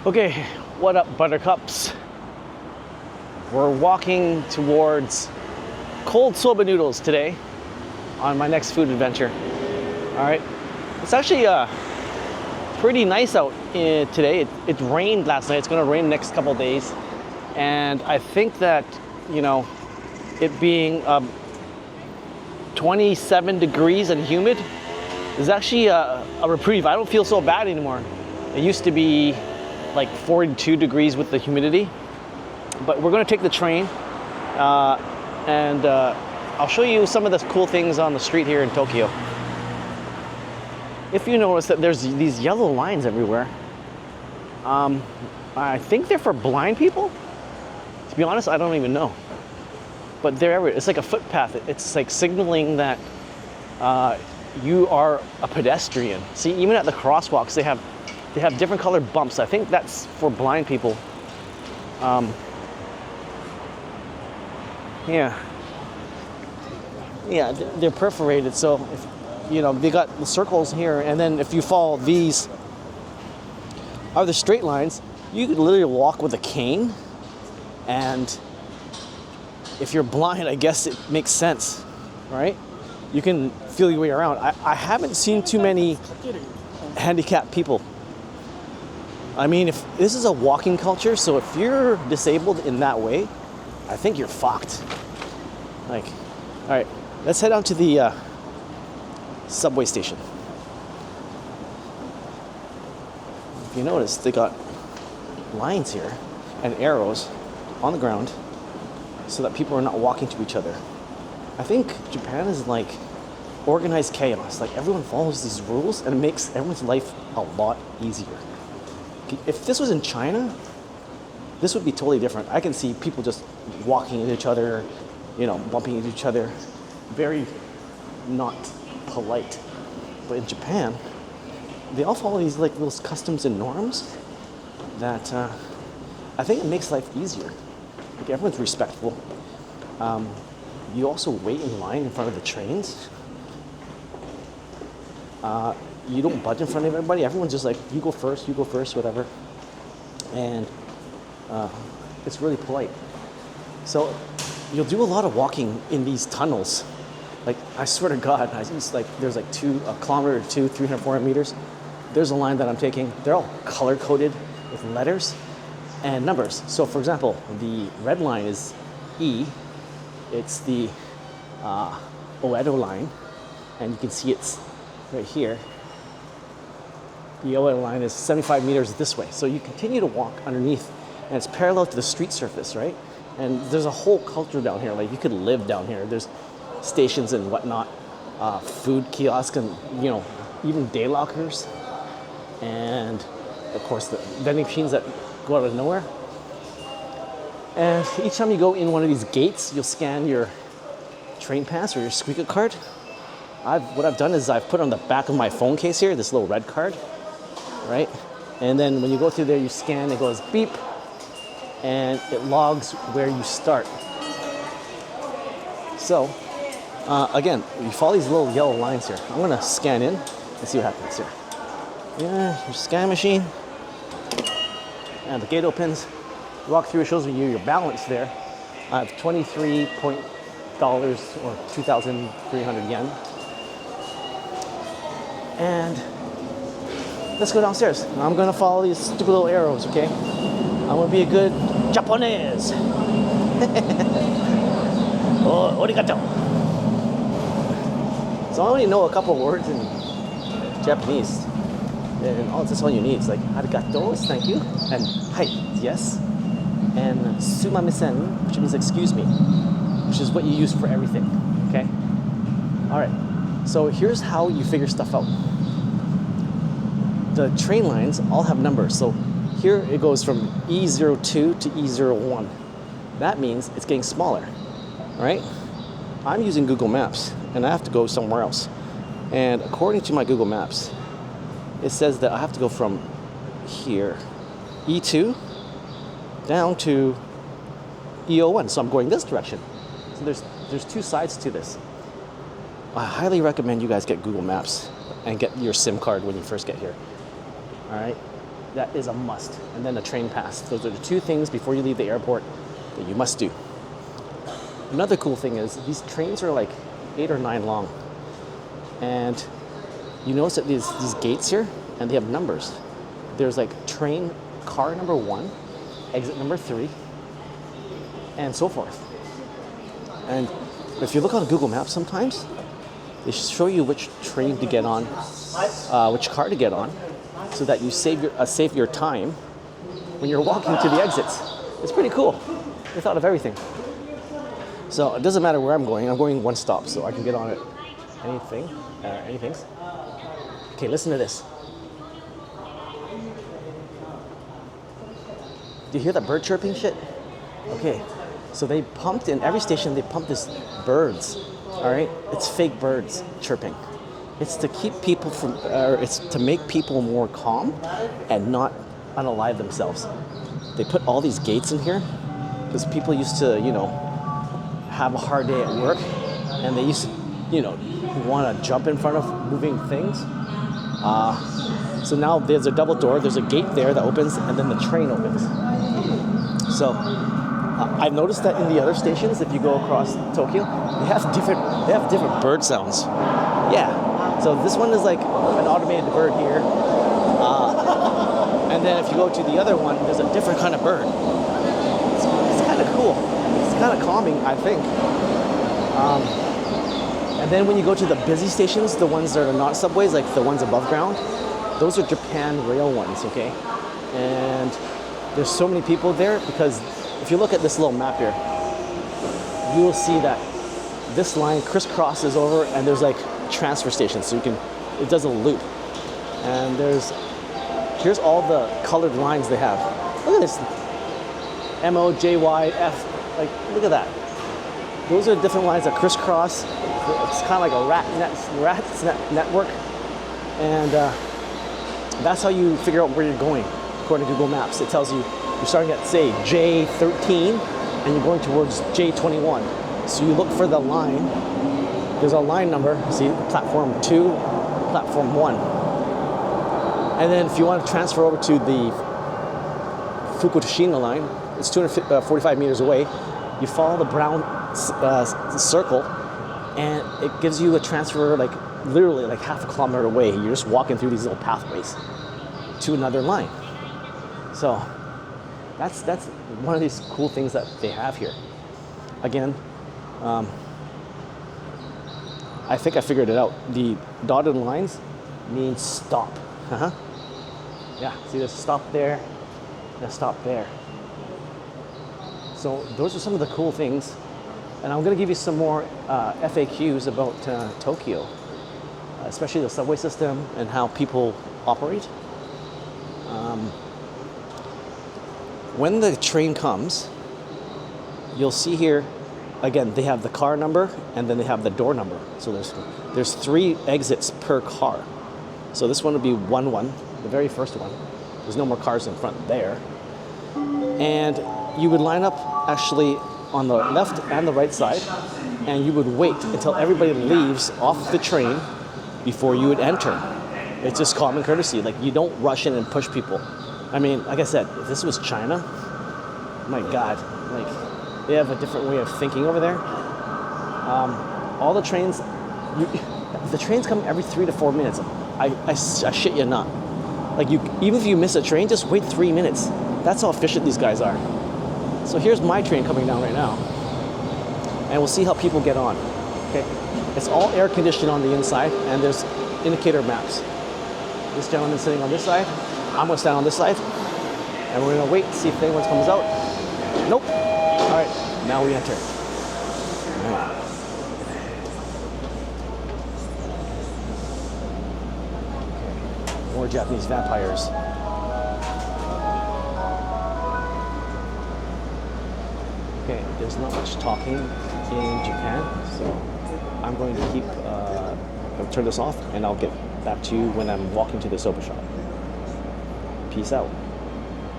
Okay, what up, buttercups? We're walking towards cold soba noodles today on my next food adventure. All right, it's actually pretty nice out today. It rained last night. It's gonna rain the next couple days. And I think that, you know, it being 27 degrees and humid is actually a reprieve. I don't feel so bad anymore. It used to be like 42 degrees with the humidity. But we're gonna take the train and I'll show you some of the cool things on the street here in Tokyo. If you notice that there's these yellow lines everywhere, I think they're for blind people. To be honest, I don't even know. But they're everywhere. It's like a footpath. It's like signaling that you are a pedestrian. See, even at the crosswalks, they have different colored bumps. I think that's for blind people. Yeah, they're perforated. So if you know, they got the circles here, and then if you follow these are the straight lines, you could literally walk with a cane. And if you're blind, I guess it makes sense, right? You can feel your way around. I haven't seen too many handicapped people. I mean, if this is a walking culture, so if you're disabled in that way, I think you're fucked. Like, all right, let's head out to the subway station. If you notice, they got lines here and arrows on the ground so that people are not walking to each other. I think Japan is like organized chaos. Like everyone follows these rules and it makes everyone's life a lot easier. If this was in China, this would be totally different. I can see people just walking into each other, you know, bumping into each other. Very not polite. But in Japan, they all follow these like little customs and norms that I think it makes life easier. Like everyone's respectful. You also wait in line in front of the trains. You don't budge in front of everybody. Everyone's just like, you go first, whatever. And it's really polite. So you'll do a lot of walking in these tunnels. Like, I swear to God, it's like there's like a kilometer or two, 300, 400 meters. There's a line that I'm taking. They're all color-coded with letters and numbers. So for example, the red line is E. It's the Oedo line. And you can see it's right here. The Oedo line is 75 meters this way. So you continue to walk underneath and it's parallel to the street surface, right? And there's a whole culture down here. Like you could live down here. There's stations and whatnot, food kiosks and, you know, even day lockers. And of course the vending machines that go out of nowhere. And each time you go in one of these gates, you'll scan your train pass or your Suica card. What I've done is I've put on the back of my phone case here, this little red card, right? And then when you go through there, you scan, it goes beep, and it logs where you start. So, again, you follow these little yellow lines here. I'm gonna scan in and see what happens here. Yeah, your scan machine. And the gate opens. You walk through, it shows you your balance there. I have $23 or 2,300 yen. And let's go downstairs. I'm gonna follow these stupid little arrows, okay? I'm gonna be a good Japanese. Oh, arigato. So I only know a couple of words in Japanese. And that's all you need. It's like arigato, thank you, and hi, yes, and sumamisen, which means excuse me, which is what you use for everything. Okay. All right. So here's how you figure stuff out. The train lines all have numbers. So here it goes from E02 to E01. That means it's getting smaller. All right. I'm using Google Maps, and I have to go somewhere else. And according to my Google Maps, it says that I have to go from here, E2, down to E01. So I'm going this direction. So there's two sides to this. I highly recommend you guys get Google Maps and get your SIM card when you first get here. All right. That is a must. And then a train pass. Those are the two things before you leave the airport that you must do. Another cool thing is these trains are like 8 or 9 long. And you notice that these gates here, and they have numbers. There's like train car number 1, exit number 3, and so forth. And if you look on Google Maps sometimes, they show you which train to get on, which car to get on, so that you save your time when you're walking to the exits. It's pretty cool. They thought of everything. So it doesn't matter where I'm going one stop, so I can get on it. Anything. Okay, listen to this. Do you hear that bird chirping shit? Okay, so they pumped in every station. They pumped this birds. All right, it's fake birds chirping. It's to keep people from, it's to make people more calm and not unalive themselves. They put all these gates in here because people used to, have a hard day at work, and they used to, want to jump in front of moving things. So now there's a double door. There's a gate there that opens, and then the train opens. So I've noticed that in the other stations, if you go across Tokyo, they have different bird sounds. Yeah. So this one is like an automated bird here, and then if you go to the other one, there's a different kind of bird. It's kind of cool. It's kind of calming, I think. And then when you go to the busy stations, the ones that are not subways, like the ones above ground, those are Japan Rail ones, okay? And there's so many people there because if you look at this little map here, you will see that this line crisscrosses over and there's like transfer stations, so it does a loop. And here's all the colored lines they have. Look at this, M, O, J, Y, F, like look at that. Those are different lines that crisscross. It's kind of like a rat's network, and that's how you figure out where you're going. According to Google Maps, it tells you you're starting at, say, J13, and you're going towards J21. So you look for the line. There's a line number. See, platform 2, platform 1. And then if you want to transfer over to the Fukushima line, it's 245 meters away. You follow the brown circle, and it gives you a transfer like literally like half a kilometer away. You're just walking through these little pathways to another line. So that's one of these cool things that they have here. Again, I think I figured it out. The dotted lines mean stop. Yeah, see there's a stop there, and a stop there. So those are some of the cool things. And I'm going to give you some more FAQs about Tokyo, especially the subway system and how people operate. When the train comes, you'll see here, again, they have the car number and then they have the door number. So there's 3 exits per car. So this one would be 1-1, the very first one. There's no more cars in front there. And you would line up actually on the left and the right side, and you would wait until everybody leaves off the train before you would enter. It's just common courtesy. Like, you don't rush in and push people. I mean, like I said, if this was China, my God, like, they have a different way of thinking over there. All the trains, the trains come every 3 to 4 minutes. I shit you not. Like, even if you miss a train, just wait 3 minutes. That's how efficient these guys are. So here's my train coming down right now, and we'll see how people get on. Okay, it's all air conditioned on the inside, and there's indicator maps. This gentleman's sitting on this side. I'm gonna stand on this side, and we're gonna wait and see if anyone comes out. Nope. All right, now we enter. All right. Okay. More Japanese vampires. Okay, there's not much talking in Japan, so I'm going to keep, I'll turn this off, and I'll get back to you when I'm walking to the soba shop. Peace out.